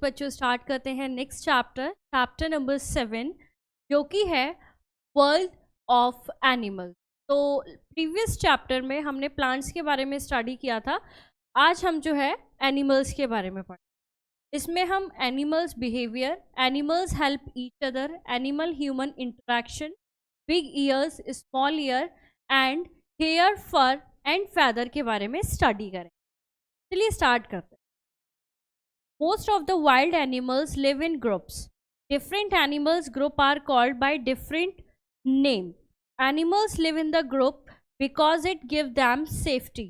बच्चों स्टार्ट करते हैं नेक्स्ट चैप्टर नंबर 7 जो कि है वर्ल्ड ऑफ एनिमल। तो प्रीवियस चैप्टर में हमने प्लांट्स के बारे में स्टडी किया था। आज हम जो है एनिमल्स के बारे में पढ़ें। इसमें हम animals behaviour, animals help each other, animal human interaction, big ears, small ear and hair, fur and feather के बारे में स्टडी करें। चलिए स्टार्ट करते हैं। Most of the wild animals live in groups. Different animals group are called by different name. Animals live in the group because it gives them safety.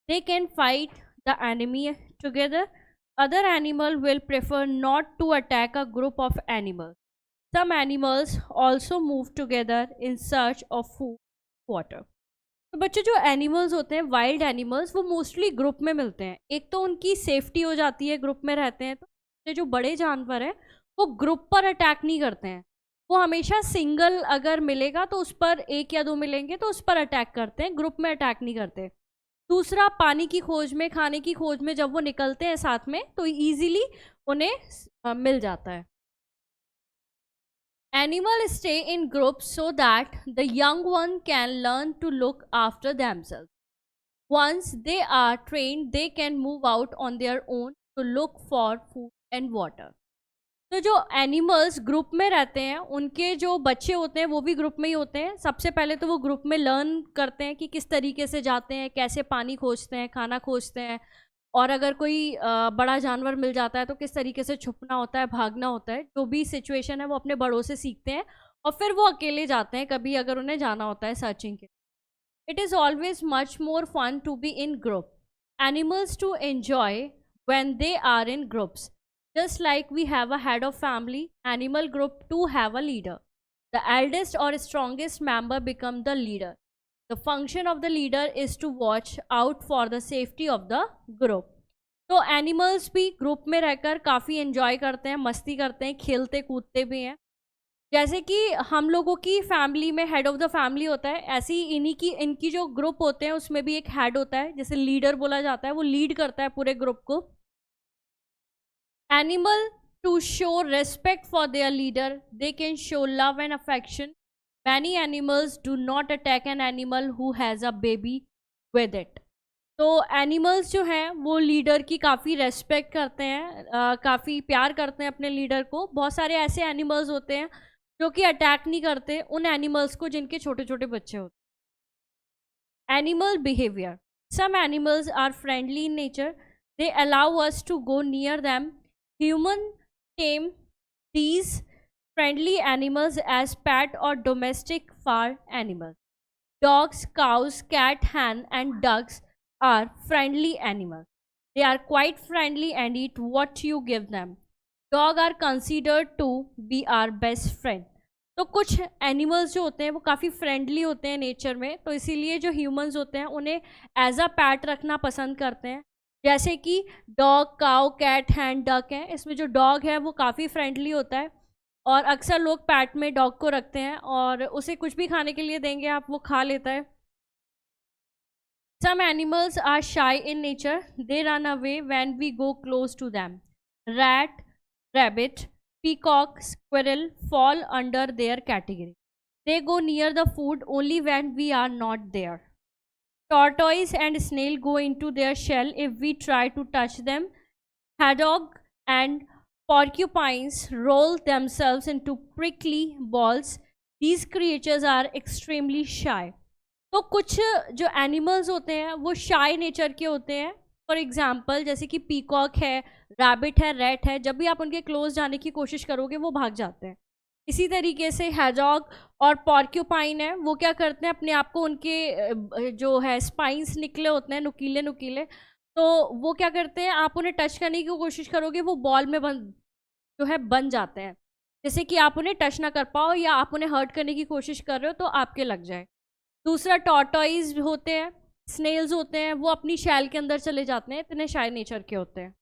They can fight the enemy together. Other animal will prefer not to attack a group of animals. Some animals also move together in search of food, water. तो बच्चों जो animals होते हैं, wild animals, वो mostly group में मिलते हैं। एक तो उनकी सेफ्टी हो जाती है, ग्रुप में रहते हैं। तो जो बड़े जानवर हैं वो ग्रुप पर अटैक नहीं करते हैं, वो हमेशा सिंगल अगर मिलेगा तो उस पर एक या दो मिलेंगे तो उस पर अटैक करते हैं, ग्रुप में अटैक नहीं करते। दूसरा, पानी की खोज में, खाने की खोज में जब वो निकलते हैं साथ में तो ईजिली उन्हें मिल जाता है। Animals stay in groups so that the young one can learn to look after themselves. Once they are trained, they can move out on their own to look for food and water. तो जो animals group में रहते हैं, उनके जो बच्चे होते हैं वो भी ग्रुप में ही होते हैं। सबसे पहले तो वो ग्रुप में लर्न करते हैं कि किस तरीके से जाते हैं, कैसे पानी खोजते हैं, खाना खोजते हैं, और अगर कोई बड़ा जानवर मिल जाता है तो किस तरीके से छुपना होता है, भागना होता है। जो भी सिचुएशन है वो अपने बड़ों से सीखते हैं और फिर वो अकेले जाते हैं कभी अगर उन्हें जाना होता है सर्चिंग के। It is always much more fun to be in group. Animals to enjoy when they are in groups. Just like we have a head of family, animal group to have a leader. The eldest और strongest member become the leader. The function of the leader is to watch out for the safety of the group. तो animals भी group में रहकर काफ़ी enjoy करते हैं, मस्ती करते हैं, खेलते कूदते भी हैं। जैसे कि हम लोगों की फैमिली में हेड ऑफ द फैमिली होता है, ऐसे ही इनकी जो ग्रुप होते हैं उसमें भी एक हेड होता है, जैसे लीडर बोला जाता है, वो लीड करता है पूरे ग्रुप को। Animal to show respect for their leader, they can show love and affection. Many animals do not attack an animal who has a baby with it. तो एनिमल्स जो हैं वो लीडर की काफ़ी रेस्पेक्ट करते हैं, काफ़ी प्यार करते हैं अपने लीडर को। बहुत सारे ऐसे एनिमल्स होते हैं जो कि अटैक नहीं करते उन एनिमल्स को जिनके छोटे छोटे बच्चे होते हैं। Animal behaviour. Some animals are friendly in nature. They allow us to go near them. Human tame these friendly animals as pet or domestic farm animals. Dogs, cows, cat, hen and ducks are friendly animals. They are quite friendly and eat what you give them. Dogs are considered to be our best friend. तो कुछ animals जो होते हैं वो काफ़ी friendly होते हैं nature में, तो इसीलिए जो ह्यूमंस होते हैं उन्हें एज अ पैट रखना पसंद करते हैं। जैसे कि डॉग, काउ, कैट, हैन, डक हैं। इसमें जो डॉग है वो काफ़ी फ्रेंडली होता है और अक्सर लोग पैट में डॉग को रखते हैं और उसे कुछ भी खाने के लिए देंगे आप, वो खा लेता है। सम animals are shy in nature. They run away when we go close to them. Rat, rabbit, peacock, squirrel fall under their category. They go near the food only when we are not there. Tortoise and snail go into their shell if we try to touch them. Hedgehog and porcupines roll themselves into prickly balls. These creatures are extremely shy. तो कुछ जो animals होते हैं वो शाई nature के होते हैं। फॉर एग्जाम्पल जैसे कि पीकॉक है, रैबिट है, रैट है, जब भी आप उनके क्लोज जाने की कोशिश करोगे वो भाग जाते हैं। इसी तरीके से हैडॉग और पॉर्क्यूपाइन है, वो क्या करते हैं, अपने आप को, उनके जो है स्पाइंस निकले होते हैं नुकीले नुकीले, तो वो क्या करते हैं, आप उन्हें टच करने की कोशिश करोगे वो बॉल में बन जाते हैं, जैसे कि आप उन्हें टच ना कर पाओ या आप उन्हें हर्ट करने की कोशिश कर रहे हो तो आपके लग जाए। दूसरा, टॉर्टोइज होते हैं, स्नेल्स होते हैं, वो अपनी शैल के अंदर चले जाते हैं, इतने शाय नेचर के होते हैं।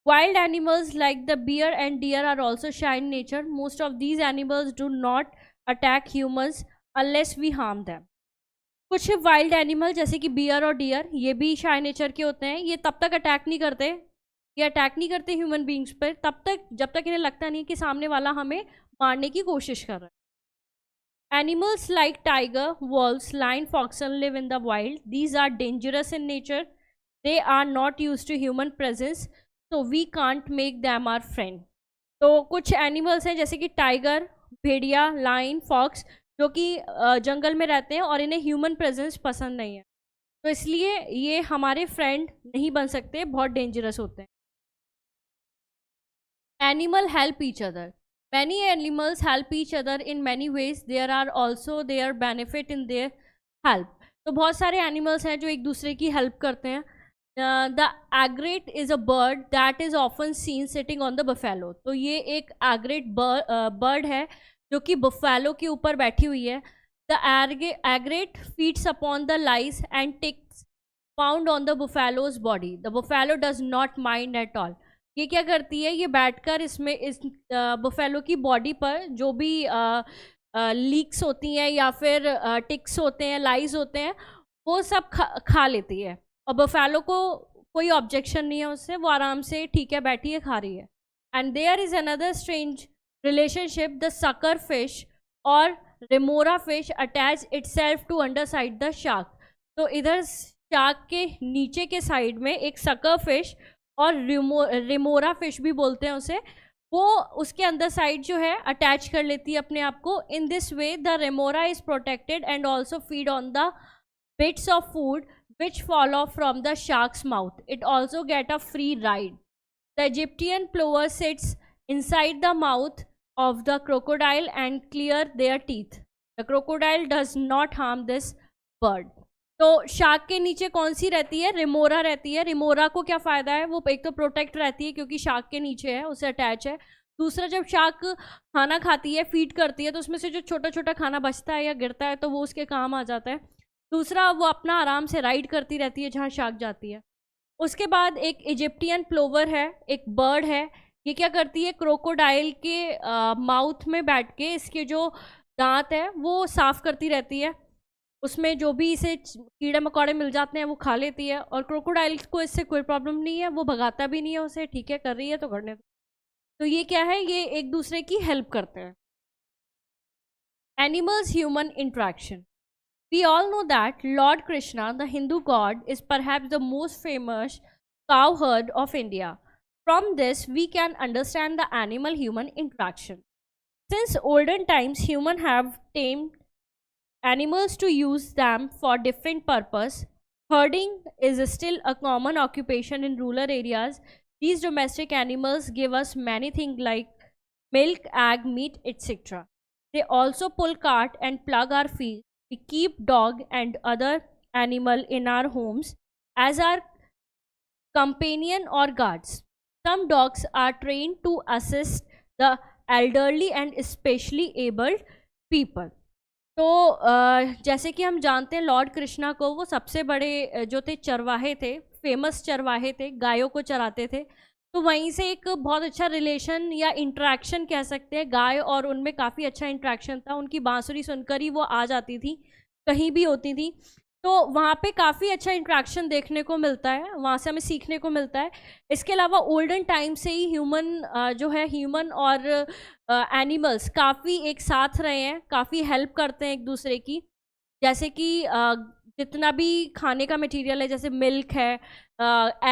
Wild animals like the bear and deer are also shy in nature. Most of these animals do not attack humans unless we harm them. कुछ वाइल्ड एनिमल जैसे कि बियर और डियर, ये भी शाय नेचर के होते हैं, ये तब तक अटैक नहीं करते ये अटैक नहीं करते ह्यूमन बींग्स पर तब तक जब तक इन्हें लगता नहीं कि सामने वाला हमें मारने की कोशिश कर रहा है. Animals like tiger, wolves, lion, fox live in the wild. These are dangerous in nature. They are not used to human presence, so we can't make them our friend. तो कुछ एनिमल्स हैं जैसे कि टाइगर, भेड़िया, line, fox, जो कि जंगल में रहते हैं और इन्हें ह्यूमन प्रेजेंस पसंद नहीं है, तो इसलिए ये हमारे फ्रेंड नहीं बन सकते, बहुत डेंजरस होते हैं. Animal help each other. Many animals help each other in many ways. There are also their benefit in their help. तो बहुत सारे animals हैं जो एक दूसरे की help करते हैं. The egret is a bird that is often seen sitting on the buffalo. तो ये एक egret bird है जो कि buffalo के ऊपर बैठी हुई है. The egret feeds upon the lice and ticks found on the buffalo's body. The buffalo does not mind at all. ये क्या करती है, ये बैठकर इसमें इस बुफेलो की बॉडी पर जो भी लीक्स होती हैं या फिर टिक्स होते हैं, लाइज होते हैं, वो सब खा लेती है. और बुफेलो को कोई ऑब्जेक्शन नहीं है उससे, वो आराम से ठीक है बैठी है, खा रही है. And there is another strange relationship. The sucker fish और remora fish attach itself to underside the shark. तो इधर शार्क के नीचे के साइड में एक सकर फिश और रेमोरा फिश भी बोलते हैं उसे, वो उसके अंदर साइड जो है अटैच कर लेती है अपने आप को. In this way the remora is protected and also feed on the bits of food which fall off from the shark's mouth. It also get a free ride. The Egyptian plover sits inside the mouth of the crocodile and clear their teeth. The crocodile does not harm this bird. तो shark के नीचे कौन सी रहती है, remora रहती है. Remora को क्या फ़ायदा है, वो एक तो प्रोटेक्ट रहती है क्योंकि शार्क के नीचे है, उसे अटैच है. दूसरा, जब शार्क खाना खाती है, फीड करती है, तो उसमें से जो छोटा छोटा खाना बचता है या गिरता है तो वो उसके काम आ जाता है. दूसरा, वो अपना आराम से राइड करती रहती है जहाँ शार्क जाती है. उसके बाद एक इजिप्टियन प्लोवर है, एक बर्ड है. ये क्या करती है, क्रोकोडाइल के माउथ में बैठ के इसके जो दांत है वो साफ़ करती रहती है. उसमें जो भी इसे कीड़े मकोड़े मिल जाते हैं वो खा लेती है. और क्रोकोडाइल को इससे कोई प्रॉब्लम नहीं है, वो भगाता भी नहीं है उसे, ठीक है कर रही है तो करने दो. तो ये क्या है, ये एक दूसरे की हेल्प करते हैं. Animals human interaction. We all know that Lord Krishna, the Hindu god, is perhaps the most famous cow herd of India. From this we can understand the animal human interaction. Since olden times human have tamed animals to use them for different purpose. Herding is still a common occupation in rural areas. These domestic animals give us many things like milk, egg, meat, etc. They also pull cart and plug our fields. We keep dog and other animal in our homes as our companion or guards. Some dogs are trained to assist the elderly and especially abled people. तो जैसे कि हम जानते हैं Lord Krishna को, वो सबसे बड़े जो थे चरवाहे थे, फेमस चरवाहे थे, गायों को चराते थे. तो वहीं से एक बहुत अच्छा रिलेशन या इंट्रैक्शन कह सकते हैं, गाय और उनमें काफ़ी अच्छा इंट्रैक्शन था. उनकी बांसुरी सुनकर ही वो आ जाती थी, कहीं भी होती थी. तो वहाँ पे काफ़ी अच्छा इंट्रैक्शन देखने को मिलता है, वहाँ से हमें सीखने को मिलता है. इसके अलावा ओल्डन टाइम से ही ह्यूमन और एनिमल्स काफ़ी एक साथ रहे हैं, काफ़ी हेल्प करते हैं एक दूसरे की. जैसे कि जितना भी खाने का मटेरियल है, जैसे मिल्क है,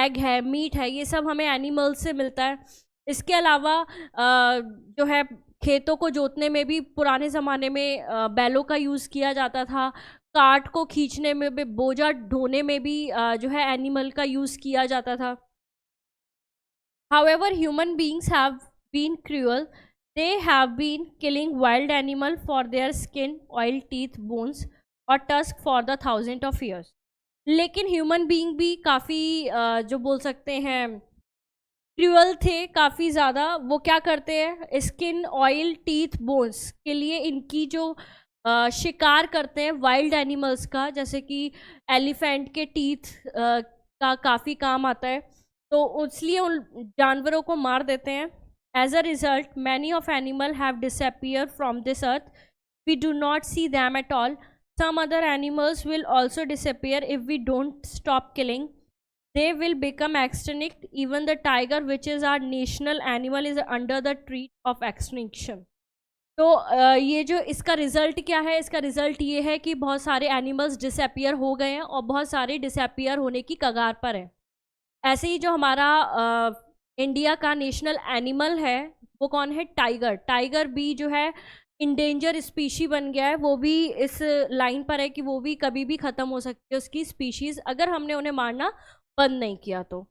एग है, मीट है, ये सब हमें एनिमल्स से मिलता है. इसके अलावा जो है खेतों को जोतने में भी पुराने ज़माने में बैलों का यूज़ किया जाता था. काट को खींचने में भी, बोझा ढोने में भी जो है एनिमल का यूज़ किया जाता था. However, human beings have been cruel. They have been killing wild animal for their skin, oil, teeth, bones और tusk for the thousands of years. लेकिन ह्यूमन बीइंग भी काफ़ी जो बोल सकते हैं क्रूअल थे काफ़ी ज़्यादा. वो क्या करते हैं, स्किन, ऑयल, टीथ, बोन्स के लिए इनकी जो शिकार करते हैं वाइल्ड एनिमल्स का, जैसे कि एलिफेंट के टीथ का काफ़ी काम आता है, तो इसलिए उन जानवरों को मार देते हैं. As a result many of animal have disappear from this earth. We do not see them at all. Some other animals will also disappear if we don't stop killing they will become extinct. Even the tiger, which is our national animal, is under the threat of extinction. तो ये जो इसका result क्या है, इसका result ये है कि बहुत सारे एनिमल्स डिसअपियर हो गए हैं और बहुत सारे डिसअपियर होने की कगार पर है। ऐसे ही जो हमारा इंडिया का नेशनल एनिमल है वो कौन है, टाइगर। टाइगर भी जो है इंडेंजर स्पीशी बन गया है, वो भी इस लाइन पर है कि वो भी कभी भी ख़त्म हो सकती है उसकी स्पीशीज़, अगर हमने उन्हें मारना बंद नहीं किया तो।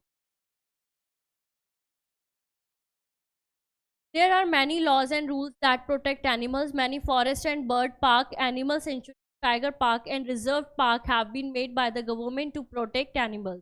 There are many laws and rules that protect animals. Many forest and bird park, animal sanctuary, tiger park and reserve park have been made by the government to protect animals.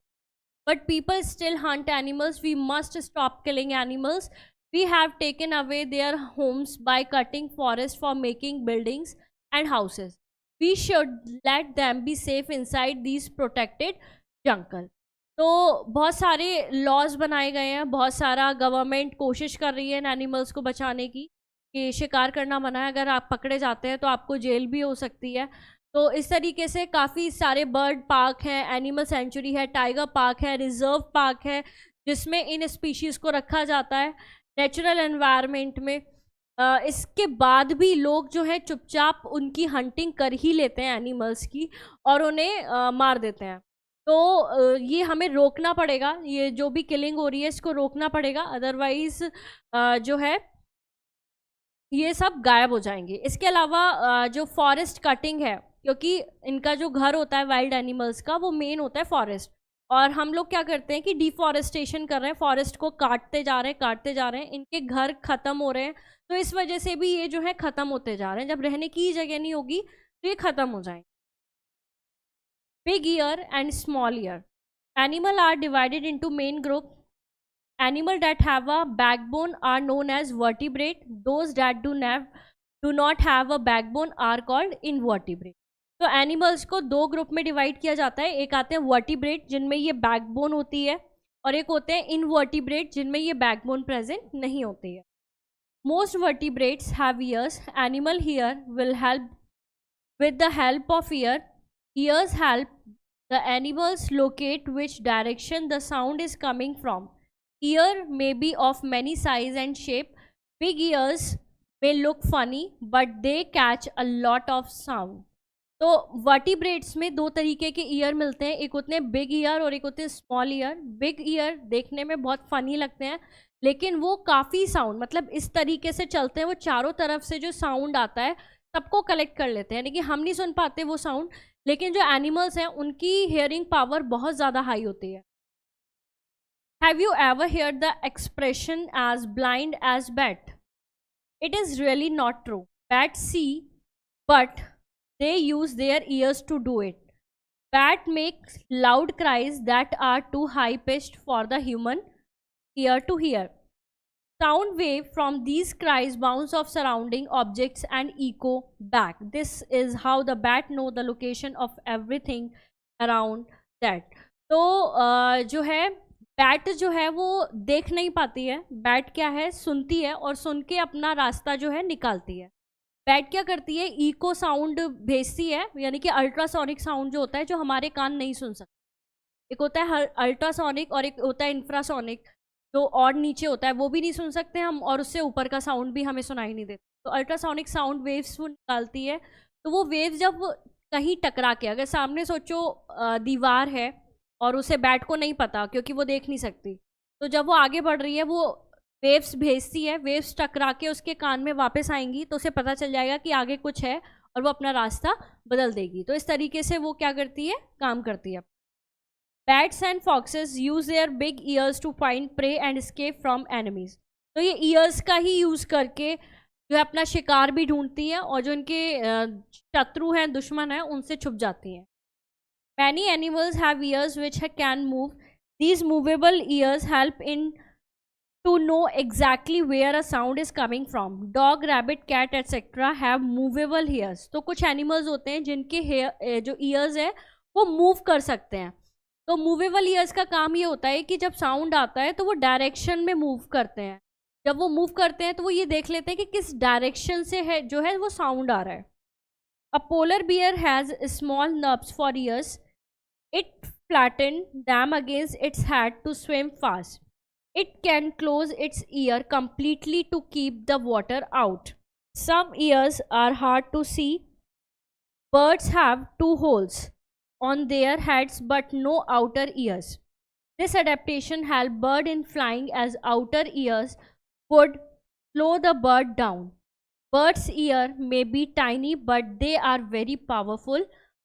But people still hunt animals. We must stop killing animals. We have taken away their homes by cutting forests for making buildings and houses. We should let them be safe inside these protected jungle. तो बहुत सारे laws बनाए गए हैं, बहुत सारा government कोशिश कर रही है इन एनिमल्स को बचाने की, कि शिकार करना मना है, अगर आप पकड़े जाते हैं तो आपको जेल भी हो सकती है। तो इस तरीके से काफ़ी सारे बर्ड पार्क हैं, एनिमल सेंचुरी है, टाइगर पार्क है, रिजर्व पार्क है, जिसमें इन स्पीशीज़ को रखा जाता है नेचुरल एनवायरनमेंट में। इसके बाद भी लोग जो है चुपचाप उनकी हंटिंग कर ही लेते हैं एनिमल्स की और उन्हें मार देते हैं। तो ये हमें रोकना पड़ेगा, ये जो भी किलिंग हो रही है इसको रोकना पड़ेगा, अदरवाइज जो है ये सब गायब हो जाएंगे। इसके अलावा जो फॉरेस्ट कटिंग है, क्योंकि इनका जो घर होता है वाइल्ड एनिमल्स का वो मेन होता है फॉरेस्ट, और हम लोग क्या करते हैं कि डिफॉरेस्टेशन कर रहे हैं, फॉरेस्ट को काटते जा रहे हैं, इनके घर ख़त्म हो रहे हैं। तो इस वजह से भी ये जो है ख़त्म होते जा रहे हैं। जब रहने की जगह नहीं होगी तो ये ख़त्म हो जाएंगे। Big ear and small ear. Animals are divided into main group. Animals that have a backbone are known as vertebrate. Those that do not have a backbone are called invertebrate. तो एनिमल्स को दो group में divide किया जाता है। एक आते हैं वर्टिब्रेट जिनमें ये बैकबोन होती है, और एक होते हैं इनवर्टिब्रेट जिनमें ये बैकबोन प्रेजेंट नहीं होती है। Most vertebrates have years. Animal here will help with the help of ears help the animals locate which direction the sound is coming from. Ear may be of many size and shape. Big ears may look funny but they catch a lot of sound. तो vertebrates में दो तरीके के year मिलते हैं, एक होते हैं बिग ईयर और एक होते हैं स्मॉल ईयर। बिग ईयर देखने में बहुत फनी लगते हैं, लेकिन वो काफ़ी साउंड, मतलब इस तरीके से चलते हैं, वो चारों तरफ से जो साउंड आता है सबको कलेक्ट कर लेते हैं, यानी कि हम नहीं सुन पाते वो साउंड, लेकिन जो एनिमल्स हैं उनकी हियरिंग पावर बहुत ज़्यादा हाई होती है। Have you ever heard the expression as blind as bat? It is really not true. Bat see but they use their ears to do it. Bat makes loud cries that are too high pitched for the human ear to hear. Sound wave from these cries bounce off surrounding objects and echo back. This is how the bat know the location of everything around that. तो जो है bat जो है वो देख नहीं पाती है, बैट क्या है सुनती है, और सुन के अपना रास्ता जो है निकालती है। बैट क्या करती है, इको साउंड भेजती है, यानी कि अल्ट्रासोनिक साउंड जो होता है जो हमारे कान नहीं सुन सकते। एक होता है अल्ट्रासोनिक और एक होता है इंफ्रासोनिक, जो और नीचे होता है वो भी नहीं सुन सकते हम, और उससे ऊपर का साउंड भी हमें सुनाई नहीं देता। तो अल्ट्रासोनिक साउंड वेव्स वो निकालती है। तो वो वेव्स जब कहीं टकरा के, अगर सामने सोचो दीवार है और उसे बैट को नहीं पता क्योंकि वो देख नहीं सकती, तो जब वो आगे बढ़ रही है वो वेव्स भेजती है, वेव्स टकरा के उसके कान में वापस आएंगी तो उसे पता चल जाएगा कि आगे कुछ है और वो अपना रास्ता बदल देगी। तो इस तरीके से वो क्या करती है, काम करती है। Bats and foxes use their big ears to find prey and escape from enemies. तो ये ears का ही यूज़ करके जो है अपना शिकार भी ढूंढती हैं, और जो इनके शत्रु हैं, दुश्मन हैं, उनसे छुप जाती हैं। Many animals have ears which can move. These movable ears help in to know exactly where a sound is coming from. Dog, rabbit, cat, etc. have movable ears. तो कुछ animals होते हैं जिनके जो ears है वो move कर सकते हैं। तो मूवेबल ईयर्स का काम ये होता है कि जब साउंड आता है तो वो डायरेक्शन में मूव करते हैं। जब वो मूव करते हैं तो वो ये देख लेते हैं कि किस डायरेक्शन से है जो है वो साउंड आ रहा है। A polar bear has small nerves for years. It flatten them against its head to swim fast. It can close its ear completely to keep the water out. Some ears are hard to see. Birds have two holes on their heads but no outer ears. This adaptation helped bird in flying as outer ears would slow the bird down. Bird's ear may be tiny but they are very powerful.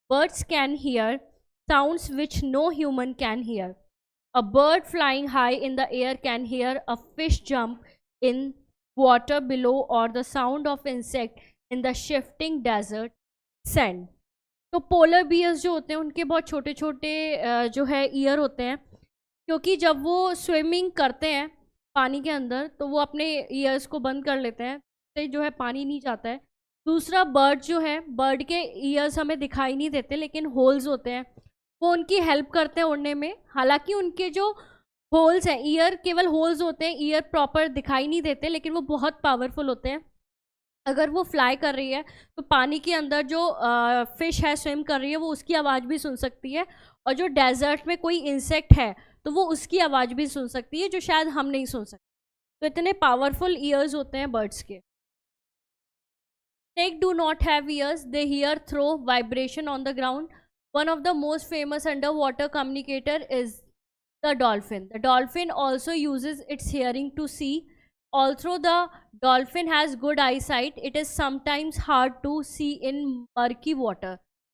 Birds can hear sounds which no human can hear. A bird flying high in the air can hear a fish jump in water below or the sound of insect in the shifting desert sand. तो polar bears जो होते हैं उनके बहुत छोटे छोटे जो है ईयर होते हैं, क्योंकि जब वो स्विमिंग करते हैं पानी के अंदर तो वो अपने ईयर्स को बंद कर लेते हैं, तो जो है पानी नहीं जाता है. दूसरा बर्ड जो है, बर्ड के ईयर्स हमें दिखाई नहीं देते लेकिन होल्स होते हैं, वो उनकी हेल्प करते हैं उड़ने में. हालांकि उनके जो होल्स हैं, ईयर केवल होल्स होते हैं, ईयर प्रॉपर दिखाई नहीं देते, लेकिन वो बहुत पावरफुल होते हैं. अगर वो फ्लाई कर रही है तो पानी के अंदर जो फिश है स्विम कर रही है वो उसकी आवाज़ भी सुन सकती है, और जो डेजर्ट में कोई इंसेक्ट है तो वो उसकी आवाज़ भी सुन सकती है जो शायद हम नहीं सुन सकते. तो इतने पावरफुल ईयर्स होते हैं बर्ड्स के. Snake do not have ears. They hear through vibration on the ground. One of the most famous underwater communicator is the dolphin. The dolphin also uses its hearing to see. Although the dolphin has good eyesight, it is sometimes hard to see in murky water.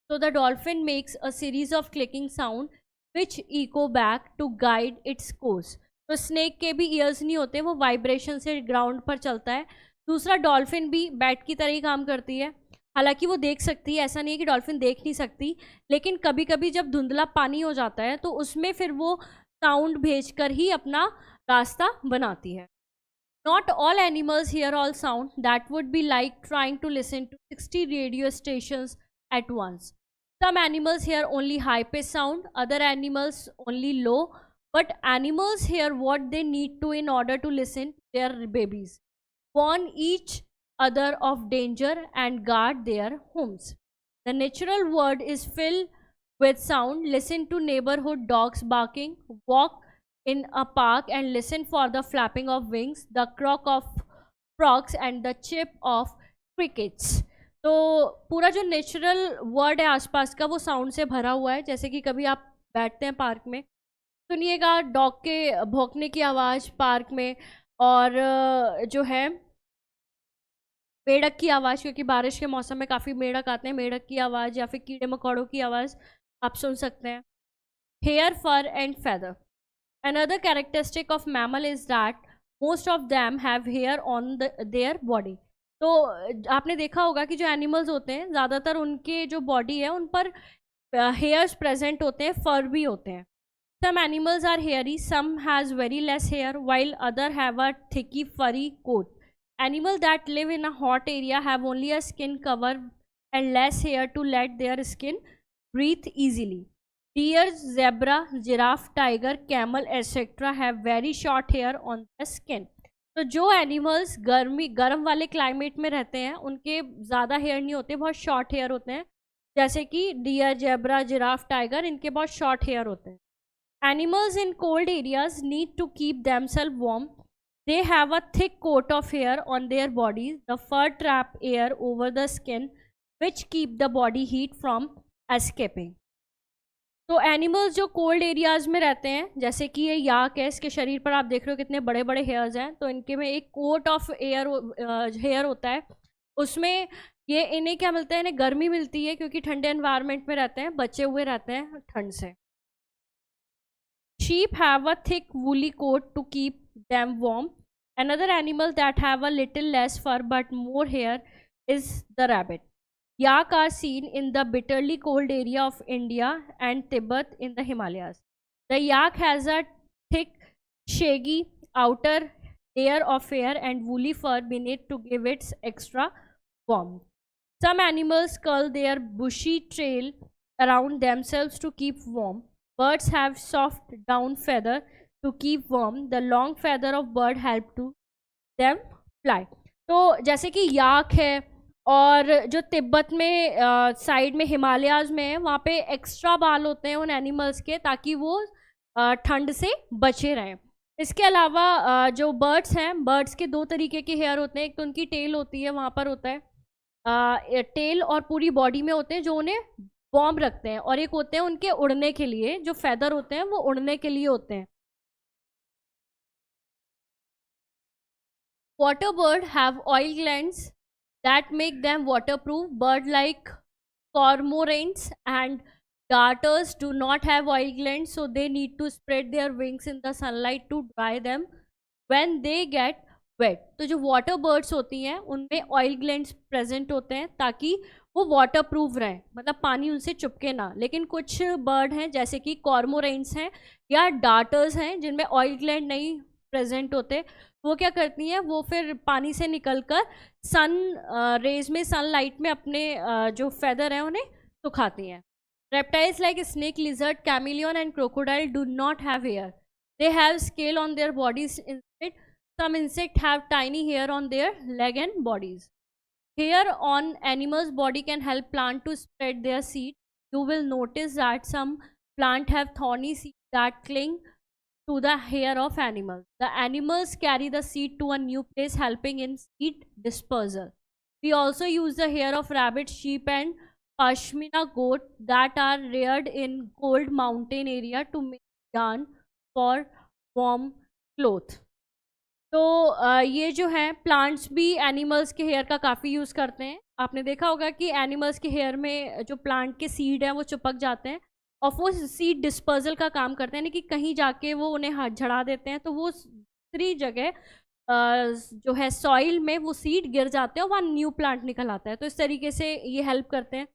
So the dolphin makes a series of clicking sound which echo back to guide its course. तो snake के भी years नहीं होते, वो vibration से ground पर चलता है. दूसरा, डॉल्फिन भी बैट की तरह ही काम करती है. हालांकि वो देख सकती है, ऐसा नहीं है कि डॉल्फिन देख नहीं सकती, लेकिन कभी कभी जब धुंधला पानी हो जाता है तो उसमें फिर वो साउंड भेजकर ही अपना रास्ता बनाती है. Not all animals hear all sound. That would be like trying to listen to 60 radio stations at once. Some animals hear only high-pitched sound, other animals only low, but animals hear what they need to in order to listen to their babies, warn each other of danger and guard their homes. The natural world is filled with sound. Listen to neighborhood dogs barking, walk in a park and listen for the flapping of wings, the croak of frogs and the chirp of crickets. तो पूरा जो natural world है आसपास का वो sound से भरा हुआ है. जैसे कि कभी आप बैठते हैं पार्क में, सुनिएगा डॉग के भौंकने की आवाज़ पार्क में, और जो है मेढक की आवाज़, क्योंकि बारिश के मौसम में काफ़ी मेढक आते हैं, मेढक की आवाज़ या फिर कीड़े मकोड़ों की आवाज़ आप सुन सकते हैं. Hair, fur and feather. Another characteristic of mammal is that most of them have hair on their body. तो आपने देखा होगा कि जो एनिमल्स होते हैं ज़्यादातर उनके जो बॉडी है उन पर हेयर्स प्रेजेंट होते हैं, फर भी होते हैं. Some animals are hairy, some has very less hair, while other have a thicky furry coat. Animals that live in a hot area have only a skin cover and less hair to let their skin breathe easily. Deer, zebra, giraffe, tiger, camel, etc. have very short hair on their skin. तो जो animals गर्म वाले climate में रहते हैं उनके ज़्यादा hair नहीं होते, बहुत शॉर्ट हेयर होते हैं. जैसे कि डियर, जेब्रा, जिराफ, टाइगर, इनके बहुत शॉर्ट हेयर होते हैं. Animals in cold areas need to keep themselves warm. They have a thick coat of hair on their bodies. The fur trap air over the skin which keep the body heat from escaping. तो animals जो cold areas में रहते हैं, जैसे कि ये याक है, इसके शरीर पर आप देख रहे हो कितने बड़े बड़े हेयर्स हैं, तो इनके में एक कोट ऑफ हेयर होता है. उसमें ये इन्हें क्या मिलता है, इन्हें गर्मी मिलती है क्योंकि ठंडे एनवायरनमेंट में रहते हैं, बचे हुए रहते हैं ठंड से. Sheep have a thick woolly coat to keep them warm. Another animal that have a little less fur but more hair is the rabbit. Yak are seen in the bitterly cold area of India and Tibet in the Himalayas. The yak has a thick, shaggy outer layer of hair and woolly fur beneath to give it extra warmth. Some animals curl their bushy tail around themselves to keep warm. Birds have soft down feather to keep warm. The long feather of bird help to them fly. तो जैसे कि याक है और जो तिब्बत में side में हिमालयाज में है वहाँ पे एक्स्ट्रा बाल होते हैं उन एनिमल्स के, ताकि वो ठंड से बचे रहें। इसके अलावा जो बर्ड्स हैं, बर्ड्स के 2 तरीके के हेयर होते हैं। एक तो उनकी टेल होती है, वहाँ पर होता है टेल, और पूरी बॉडी में होते हैं जो उन्हें वार्म रखते हैं, और एक होते हैं उनके उड़ने के लिए, जो फेदर होते हैं वो उड़ने के लिए होते हैं। Water bird have oil glands that make them waterproof. Bird like cormorants and darters do not have oil glands, so they need to spread their wings in the sunlight to dry them when they get wet. तो जो water birds होती हैं उनमें oil glands present होते हैं ताकि वो water proof रहें, मतलब पानी उनसे चुपके ना। लेकिन कुछ बर्ड हैं जैसे कि कॉर्मोरेंट्स हैं या डार्टर्स हैं जिनमें ऑयल ग्लैंड नहीं प्रेजेंट होते, वो क्या करती हैं, वो फिर पानी से निकलकर सन रेज में, सनलाइट में अपने जो फेदर हैं उन्हें सुखाती हैं। Reptiles like snake, lizard, chameleon and crocodile do not have hair, they have scale on their bodies instead. Some insect have tiny hair on their leg and bodies. Hair on animals body can help plant to spread their seed. You will notice that some plant have thorny seeds that cling to the hair of animals. The animals carry the seed to a new place, helping in seed dispersal. We also use the hair of rabbit, sheep and pashmina goat that are reared in cold mountain area to make yarn for warm cloth. तो ये जो है plants भी animals के hair का काफ़ी use करते हैं। आपने देखा होगा कि एनिमल्स के हेयर में जो प्लांट के सीड हैं वो चिपक जाते हैं, और वो सीड डिस्पर्जल का काम करते हैं, यानी कि कहीं जाके वो उन्हें हाथ झड़ा देते हैं, तो वो दूसरी जगह जो है सॉइल में वो सीड गिर जाते हैं और वहाँ न्यू प्लांट निकल आता है। तो इस तरीके से ये हेल्प करते हैं।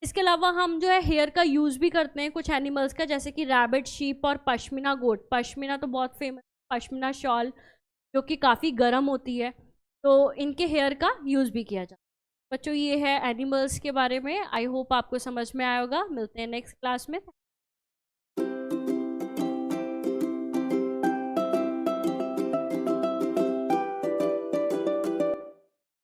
इसके अलावा हम जो है हेयर का यूज़ भी करते हैं कुछ एनिमल्स का, जैसे कि रैबिट, शीप और पश्मीना गोट। पश्मीना तो बहुत फेमस, पश्मीना शॉल जो कि काफ़ी गर्म होती है, तो इनके हेयर का यूज़ भी किया जाता है। बच्चों, ये है एनिमल्स के बारे में। आई होप आपको समझ में आया होगा। मिलते हैं नेक्स्ट क्लास में।